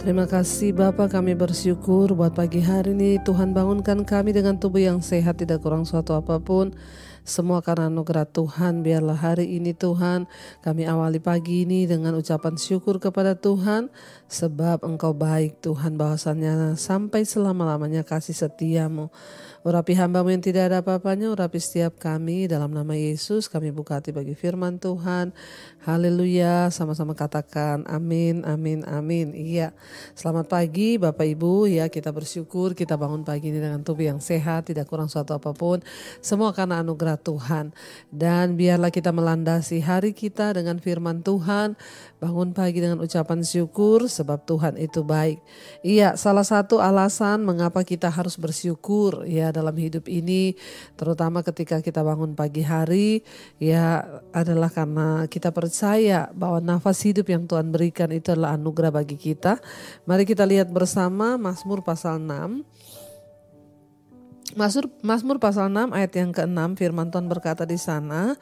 Terima kasih Bapa, kami bersyukur buat pagi hari ini. Tuhan bangunkan kami dengan tubuh yang sehat, tidak kurang suatu apapun. Semua karena anugerah Tuhan. Biarlah hari ini Tuhan kami awali pagi ini dengan ucapan syukur kepada Tuhan. Sebab Engkau baik Tuhan, bahwasannya sampai selama-lamanya kasih setiamu. Urapi hamba-Mu yang tidak ada apa-apanya, urapi setiap kami. Dalam nama Yesus kami buka hati bagi firman Tuhan. Haleluya, sama-sama katakan amin, amin, amin. Iya, selamat pagi Bapak Ibu. Ya, kita bersyukur kita bangun pagi ini dengan tubuh yang sehat, tidak kurang suatu apapun. Semua karena anugerah Tuhan. Dan biarlah kita melandasi hari kita dengan firman Tuhan. Bangun pagi dengan ucapan syukur sebab Tuhan itu baik. Iya, salah satu alasan mengapa kita harus bersyukur ya dalam hidup ini, terutama ketika kita bangun pagi hari, ya adalah karena kita percaya bahwa nafas hidup yang Tuhan berikan itu adalah anugerah bagi kita. Mari kita lihat bersama Mazmur pasal 6. Mazmur pasal 6 ayat yang ke-6, firman Tuhan berkata di sana,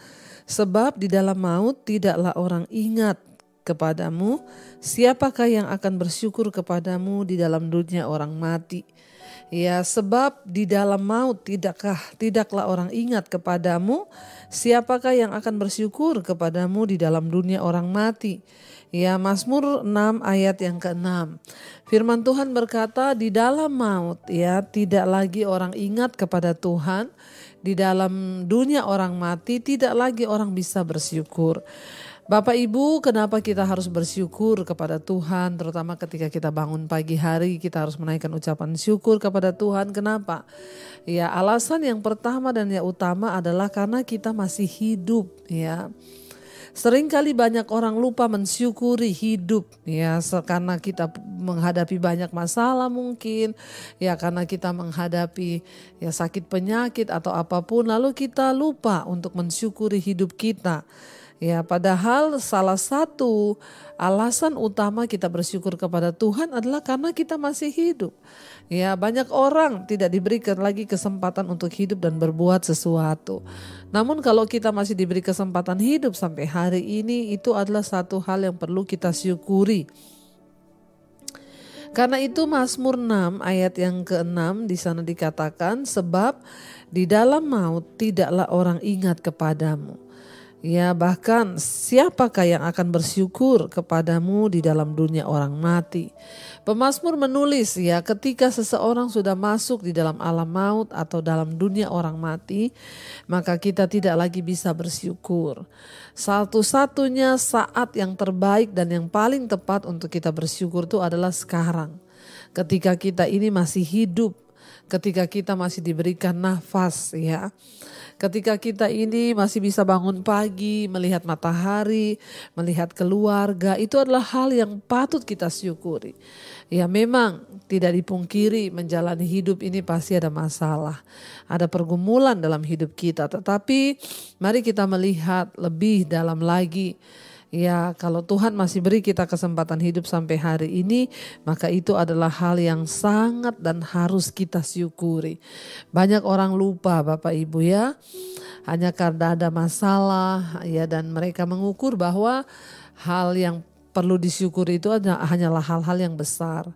sebab di dalam maut tidaklah orang ingat kepadamu, siapakah yang akan bersyukur kepadamu di dalam dunia orang mati? Ya, sebab di dalam maut tidaklah orang ingat kepadamu, siapakah yang akan bersyukur kepadamu di dalam dunia orang mati? Ya, Mazmur 6 ayat yang ke-6. Firman Tuhan berkata, di dalam maut ya tidak lagi orang ingat kepada Tuhan, di dalam dunia orang mati tidak lagi orang bisa bersyukur. Bapak Ibu, kenapa kita harus bersyukur kepada Tuhan, terutama ketika kita bangun pagi hari, kita harus menaikkan ucapan syukur kepada Tuhan. Kenapa? Ya, alasan yang pertama dan yang utama adalah karena kita masih hidup ya. Seringkali banyak orang lupa mensyukuri hidup ya, karena kita menghadapi banyak masalah mungkin ya, karena kita menghadapi ya sakit penyakit atau apapun, lalu kita lupa untuk mensyukuri hidup kita. Ya, padahal salah satu alasan utama kita bersyukur kepada Tuhan adalah karena kita masih hidup. Ya, banyak orang tidak diberikan lagi kesempatan untuk hidup dan berbuat sesuatu. Namun kalau kita masih diberi kesempatan hidup sampai hari ini, itu adalah satu hal yang perlu kita syukuri. Karena itu Mazmur 6 ayat yang ke-6 di sana dikatakan, sebab di dalam maut tidaklah orang ingat kepadamu. Ya, bahkan siapakah yang akan bersyukur kepadamu di dalam dunia orang mati? Pemazmur menulis ya, ketika seseorang sudah masuk di dalam alam maut atau dalam dunia orang mati, maka kita tidak lagi bisa bersyukur. Satu-satunya saat yang terbaik dan yang paling tepat untuk kita bersyukur itu adalah sekarang. Ketika kita ini masih hidup, ketika kita masih diberikan nafas ya. Ketika kita ini masih bisa bangun pagi, melihat matahari, melihat keluarga, itu adalah hal yang patut kita syukuri. Ya, memang tidak dipungkiri menjalani hidup ini pasti ada masalah, ada pergumulan dalam hidup kita. Tetapi mari kita melihat lebih dalam lagi. Ya, kalau Tuhan masih beri kita kesempatan hidup sampai hari ini, maka itu adalah hal yang sangat dan harus kita syukuri. Banyak orang lupa Bapak Ibu ya, hanya karena ada masalah ya, dan mereka mengukur bahwa hal yang perlu disyukuri itu hanyalah hal-hal yang besar.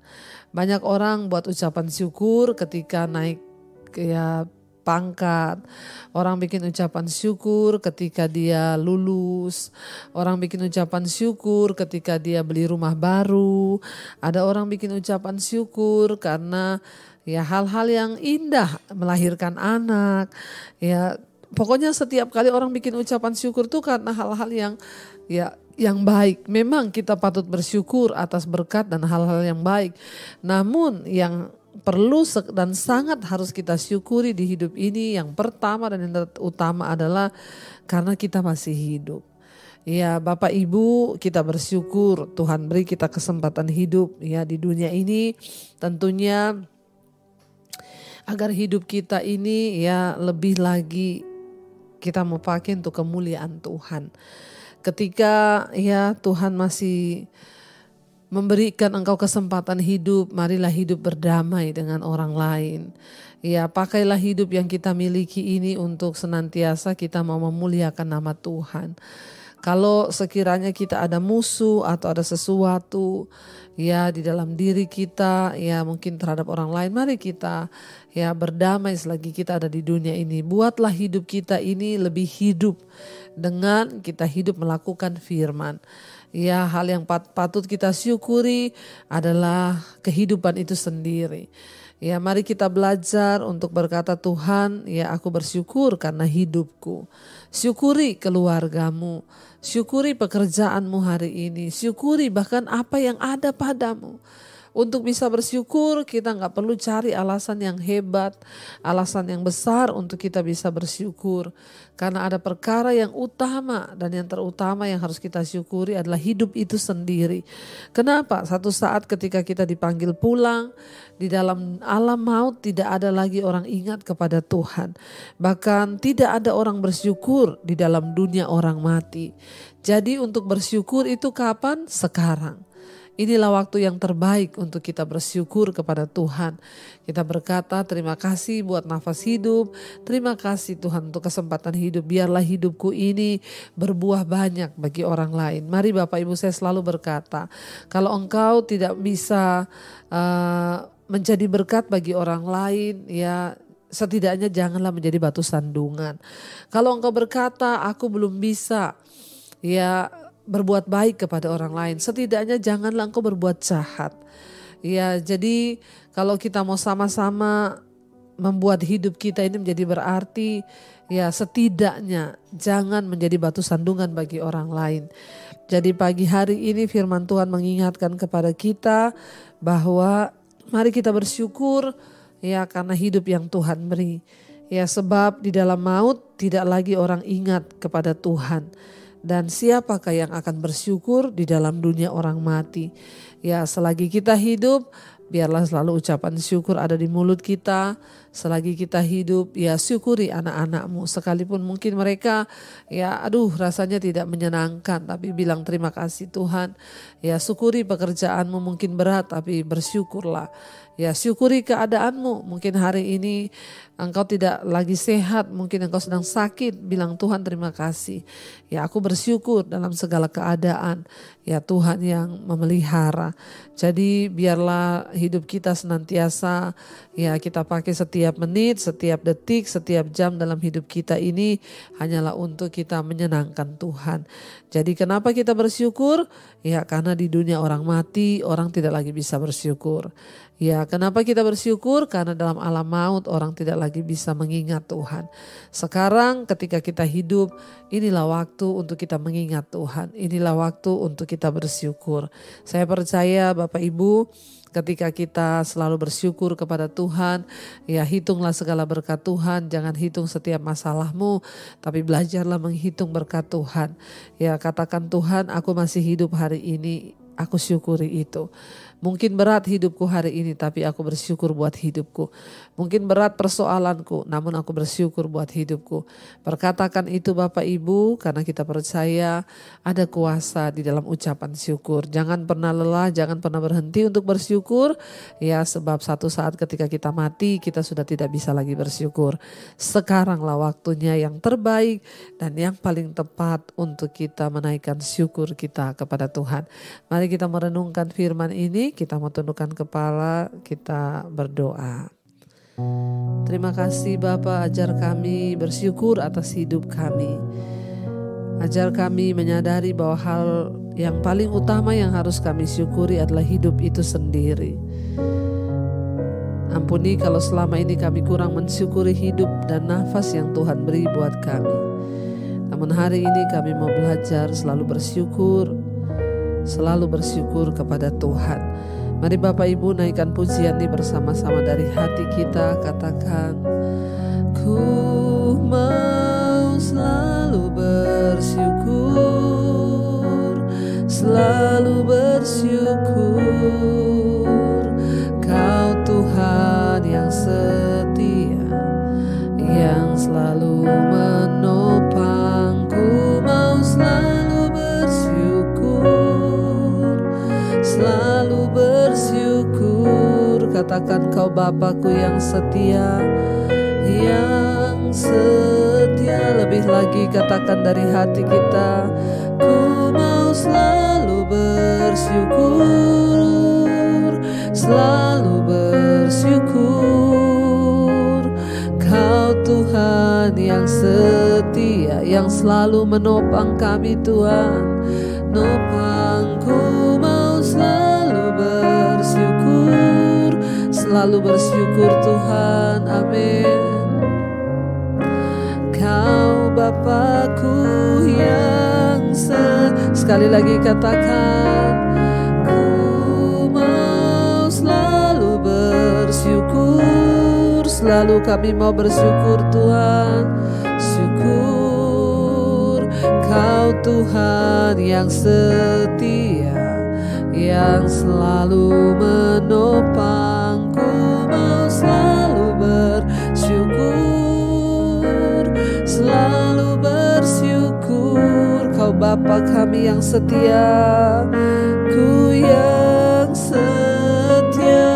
Banyak orang buat ucapan syukur ketika naik ya pangkat, orang bikin ucapan syukur ketika dia lulus, orang bikin ucapan syukur ketika dia beli rumah baru, ada orang bikin ucapan syukur karena ya hal-hal yang indah, melahirkan anak, ya pokoknya setiap kali orang bikin ucapan syukur tuh karena hal-hal yang baik. Memang kita patut bersyukur atas berkat dan hal-hal yang baik, namun yang perlu dan sangat harus kita syukuri di hidup ini, yang pertama dan yang utama adalah karena kita masih hidup. Ya Bapak Ibu, kita bersyukur Tuhan beri kita kesempatan hidup ya di dunia ini, tentunya agar hidup kita ini ya lebih lagi kita mau pakai untuk kemuliaan Tuhan. Ketika ya Tuhan masih memberikan engkau kesempatan hidup, marilah hidup berdamai dengan orang lain. Ya, pakailah hidup yang kita miliki ini untuk senantiasa kita mau memuliakan nama Tuhan. Kalau sekiranya kita ada musuh atau ada sesuatu ya di dalam diri kita, ya mungkin terhadap orang lain, mari kita ya berdamai selagi kita ada di dunia ini. Buatlah hidup kita ini lebih hidup dengan kita hidup melakukan firman. Ya, hal yang patut kita syukuri adalah kehidupan itu sendiri. Ya, mari kita belajar untuk berkata, Tuhan, ya aku bersyukur karena hidupku. Syukuri keluargamu, syukuri pekerjaanmu hari ini, syukuri bahkan apa yang ada padamu. Untuk bisa bersyukur kita gak perlu cari alasan yang hebat, alasan yang besar untuk kita bisa bersyukur. Karena ada perkara yang utama dan yang terutama yang harus kita syukuri adalah hidup itu sendiri. Kenapa? Satu saat ketika kita dipanggil pulang, di dalam alam maut tidak ada lagi orang ingat kepada Tuhan. Bahkan tidak ada orang bersyukur di dalam dunia orang mati. Jadi untuk bersyukur itu kapan? Sekarang. Inilah waktu yang terbaik untuk kita bersyukur kepada Tuhan. Kita berkata terima kasih buat nafas hidup. Terima kasih Tuhan untuk kesempatan hidup. Biarlah hidupku ini berbuah banyak bagi orang lain. Mari Bapak Ibu, saya selalu berkata, kalau engkau tidak bisa menjadi berkat bagi orang lain, ya setidaknya janganlah menjadi batu sandungan. Kalau engkau berkata aku belum bisa ya berbuat baik kepada orang lain, setidaknya janganlah engkau berbuat jahat. Ya, jadi kalau kita mau sama-sama membuat hidup kita ini menjadi berarti, ya setidaknya jangan menjadi batu sandungan bagi orang lain. Jadi pagi hari ini firman Tuhan mengingatkan kepada kita bahwa mari kita bersyukur ya karena hidup yang Tuhan beri. Ya, sebab di dalam maut tidak lagi orang ingat kepada Tuhan. Dan siapakah yang akan bersyukur di dalam dunia orang mati? Ya, selagi kita hidup, biarlah selalu ucapan syukur ada di mulut kita. Selagi kita hidup, ya syukuri anak-anakmu. Sekalipun mungkin mereka, ya rasanya tidak menyenangkan. Tapi bilang terima kasih Tuhan. Ya, syukuri pekerjaanmu mungkin berat, tapi bersyukurlah. Ya, syukuri keadaanmu. Mungkin hari ini engkau tidak lagi sehat, mungkin engkau sedang sakit. Bilang Tuhan terima kasih. Ya, aku bersyukur dalam segala keadaan. Ya, Tuhan yang memelihara. Jadi biarlah hidup kita senantiasa ya kita pakai setiap menit, setiap detik, setiap jam dalam hidup kita ini hanyalah untuk kita menyenangkan Tuhan. Jadi kenapa kita bersyukur? Ya, karena di dunia orang mati orang tidak lagi bisa bersyukur. Ya, kenapa kita bersyukur? Karena dalam alam maut orang tidak lagi bisa mengingat Tuhan. Sekarang ketika kita hidup, inilah waktu untuk kita mengingat Tuhan. Inilah waktu untuk kita bersyukur. Saya percaya Bapak Ibu, ketika kita selalu bersyukur kepada Tuhan, ya hitunglah segala berkat Tuhan. Jangan hitung setiap masalahmu, tapi belajarlah menghitung berkat Tuhan. Ya, katakan Tuhan, aku masih hidup hari ini. Aku syukuri itu. Mungkin berat hidupku hari ini, tapi aku bersyukur buat hidupku. Mungkin berat persoalanku, namun aku bersyukur buat hidupku. Perkatakan itu Bapak Ibu, karena kita percaya ada kuasa di dalam ucapan syukur. Jangan pernah lelah, jangan pernah berhenti untuk bersyukur. Ya, sebab satu saat ketika kita mati, kita sudah tidak bisa lagi bersyukur. Sekaranglah waktunya yang terbaik dan yang paling tepat untuk kita menaikkan syukur kita kepada Tuhan. Mari kita merenungkan firman ini, kita mau tundukkan kepala, kita berdoa. Terima kasih Bapa, ajar kami bersyukur atas hidup kami. Ajar kami menyadari bahwa hal yang paling utama yang harus kami syukuri adalah hidup itu sendiri. Ampuni kalau selama ini kami kurang mensyukuri hidup dan nafas yang Tuhan beri buat kami. Namun hari ini kami mau belajar selalu bersyukur kepada Tuhan. Mari Bapak Ibu naikkan pujian ini bersama-sama dari hati kita. Katakan, ku mau selalu bersyukur, Kau Tuhan yang setia, yang selalu menopang. Ku mau selalu bersyukur. Katakan, Kau Bapakku yang setia, yang setia. Lebih lagi katakan dari hati kita, selalu bersyukur, selalu bersyukur. Kau Tuhan yang setia, yang selalu menopang kami Tuhan. Nopangku mau selalu bersyukur, selalu bersyukur Tuhan, amin. Kau Bapakku yang sekali lagi katakan, ku mau selalu bersyukur, selalu kami mau bersyukur Tuhan. Syukur Kau Tuhan yang setia, yang selalu menopang. Ku mau selalu bersyukur, selalu bersyukur. Kau Bapa kami yang setia, ku yang setia.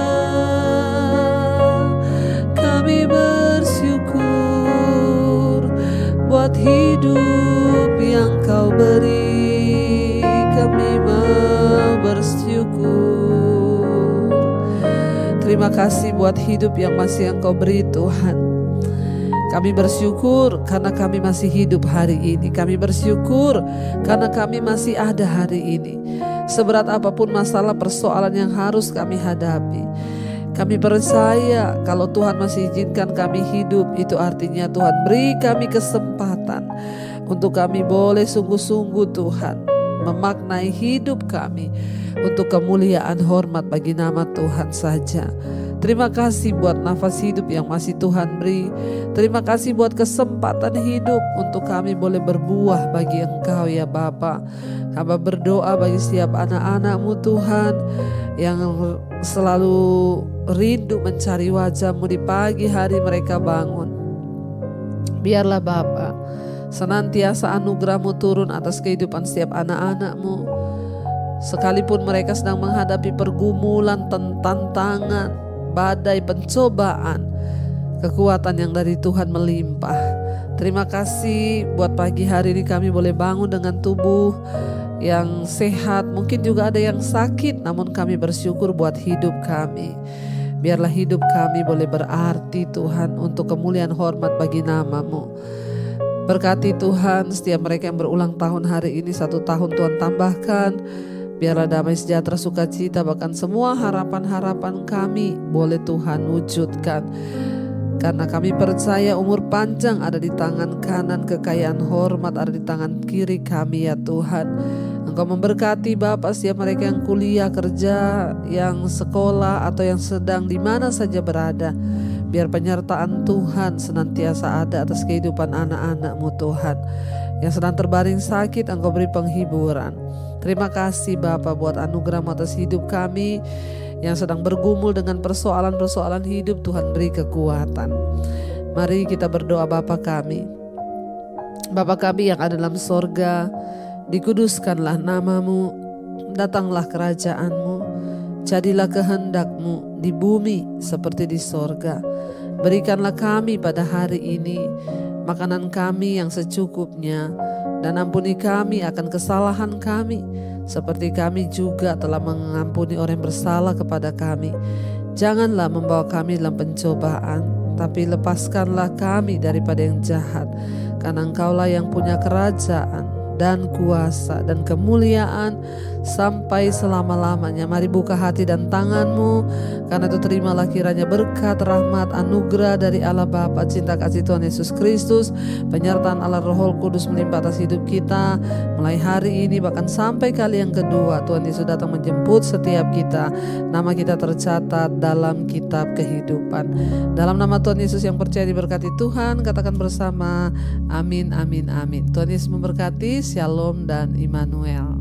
Kami bersyukur buat hidup yang Kau beri. Kami mau bersyukur. Terima kasih buat hidup yang masih Engkau beri Tuhan. Kami bersyukur karena kami masih hidup hari ini. Kami bersyukur karena kami masih ada hari ini. Seberat apapun masalah persoalan yang harus kami hadapi, kami percaya kalau Tuhan masih izinkan kami hidup, itu artinya Tuhan beri kami kesempatan untuk kami boleh sungguh-sungguh Tuhan memaknai hidup kami untuk kemuliaan hormat bagi nama Tuhan saja. Terima kasih buat nafas hidup yang masih Tuhan beri. Terima kasih buat kesempatan hidup untuk kami boleh berbuah bagi Engkau ya Bapa. Hamba berdoa bagi setiap anak-anak-Mu Tuhan yang selalu rindu mencari wajah-Mu di pagi hari mereka bangun. Biarlah Bapa senantiasa anugerah-Mu turun atas kehidupan setiap anak-anak-Mu. Sekalipun mereka sedang menghadapi pergumulan, tantangan, badai, pencobaan, kekuatan yang dari Tuhan melimpah. Terima kasih buat pagi hari ini kami boleh bangun dengan tubuh yang sehat. Mungkin juga ada yang sakit, namun kami bersyukur buat hidup kami. Biarlah hidup kami boleh berarti Tuhan untuk kemuliaan hormat bagi nama-Mu. Berkati Tuhan setiap mereka yang berulang tahun hari ini, 1 tahun Tuhan tambahkan. Biarlah damai sejahtera, sukacita, bahkan semua harapan-harapan kami boleh Tuhan wujudkan. Karena kami percaya umur panjang ada di tangan kanan, kekayaan hormat ada di tangan kiri kami ya Tuhan. Engkau memberkati Bapa setiap mereka yang kuliah, kerja, yang sekolah atau yang sedang di mana saja berada. Biar penyertaan Tuhan senantiasa ada atas kehidupan anak-anak-Mu Tuhan. Yang sedang terbaring sakit Engkau beri penghiburan. Terima kasih Bapa buat anugerah-Mu atas hidup kami. Yang sedang bergumul dengan persoalan-persoalan hidup, Tuhan beri kekuatan. Mari kita berdoa. Bapa kami yang ada dalam sorga, dikuduskanlah nama-Mu, datanglah kerajaan-Mu, jadilah kehendak-Mu di bumi seperti di sorga. Berikanlah kami pada hari ini makanan kami yang secukupnya, dan ampuni kami akan kesalahan kami, seperti kami juga telah mengampuni orang yang bersalah kepada kami. Janganlah membawa kami dalam pencobaan, tapi lepaskanlah kami daripada yang jahat. Karena Engkaulah yang punya kerajaan dan kuasa dan kemuliaan sampai selama-lamanya. Mari buka hati dan tanganmu, karena itu terimalah kiranya berkat, rahmat, anugerah dari Allah Bapa, cinta kasih Tuhan Yesus Kristus, penyertaan Allah Roh Kudus melimpah atas hidup kita mulai hari ini bahkan sampai kali yang kedua Tuhan Yesus datang menjemput setiap kita. Nama kita tercatat dalam kitab kehidupan. Dalam nama Tuhan Yesus yang percaya diberkati Tuhan, katakan bersama amin, amin, amin. Tuhan Yesus memberkati. Shalom dan Immanuel.